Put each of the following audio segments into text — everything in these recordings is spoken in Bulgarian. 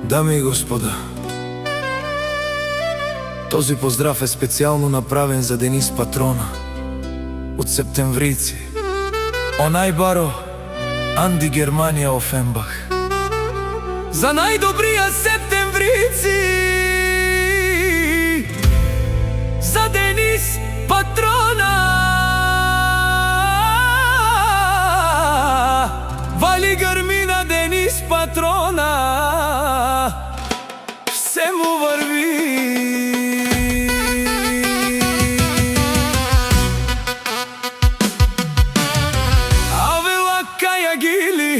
Дами и господа, този поздрав е специјално направен за Денис Патрона од септемврици. Онај баро Анди Германија Офенбах. За најдобрија септемврици, за Денис Патрона. Вали грмина Денис Патрона, се му върви. Авела кајагили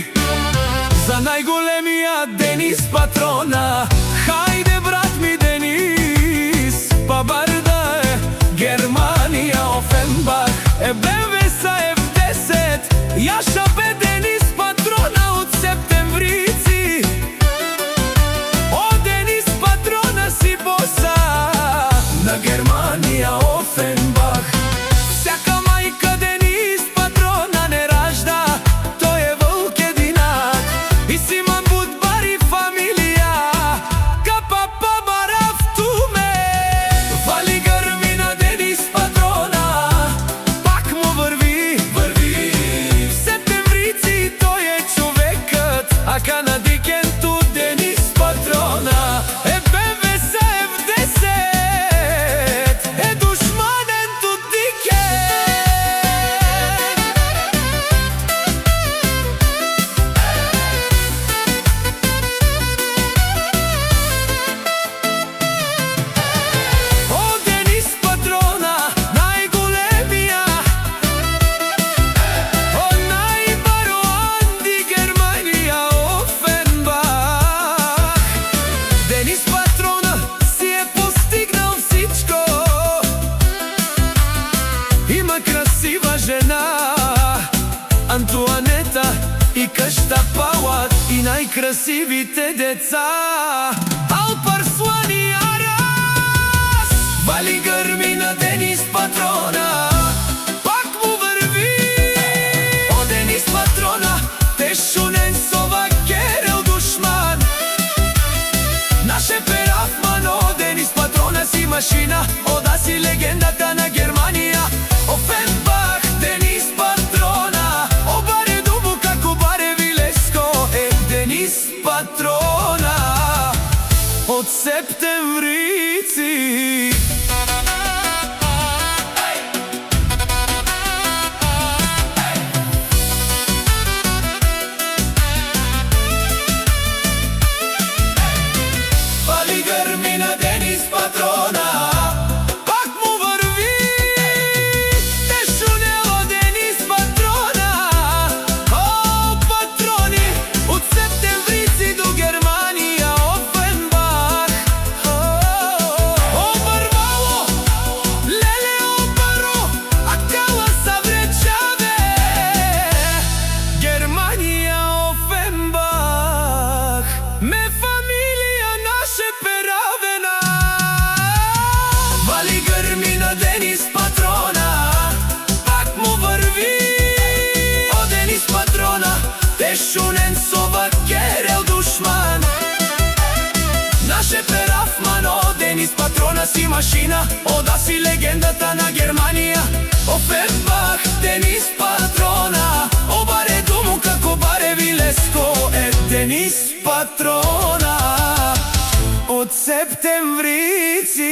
за најголемија Денис Патрона. Хајде брат ми Денис, па бар да е Германија Офенбах. БМВ са F10, јаша бе Денис Патрона од септемврици. О, Денис Патрона си боса на Германија Офенбах. Всяка мајка Денис Патрона не ражда, тој е вълк единак. И си ман будбари фамилија, капа па барав туме. Вали грмина Денис Патрона, пак му върви. В септемврици тој е човекът, а канадикенту Денис Патрона. БМВ са F10, е душманен ту дике. О, Денис Патрона, најголемија. О, најбаро Анди Германија Офенбах. Денис Патрона си е постигнал всичко. Има красива жена, Антуанета, и къща Палат, и најкрасивите деца. Алпарслан и Арас. Вали грмина Денис Патрона, пак му върви. О, Денис Патрона, те шунен сова керел душман. Наше перафман, о, Денис Патрона си машина. Ода си легендата на Германија Офенбах. Денис Патрона, о, баре дубо како баре вилеско. Е, Денис Патрона од септемврици. Вали грмина Денис Патрона, пак му върви. Те шунело Денис Патрона. О, патрони, од септемврици до Германија Офенбах. О, барбало, леле, о, баро, а кала са вречаве. Германија Офенбах, ме фамилија наше перавена. Вали грмина Денис Патрона, пак му върви. О, Денис Патрона, те шунен сова керел душман. Наше перафман, о, Денис Патрона си машина. Ода си легендата на Германија Офенбах. Денис Патрона, о, баре дому како баре вилеско. Е, Денис Патрона од септемврици.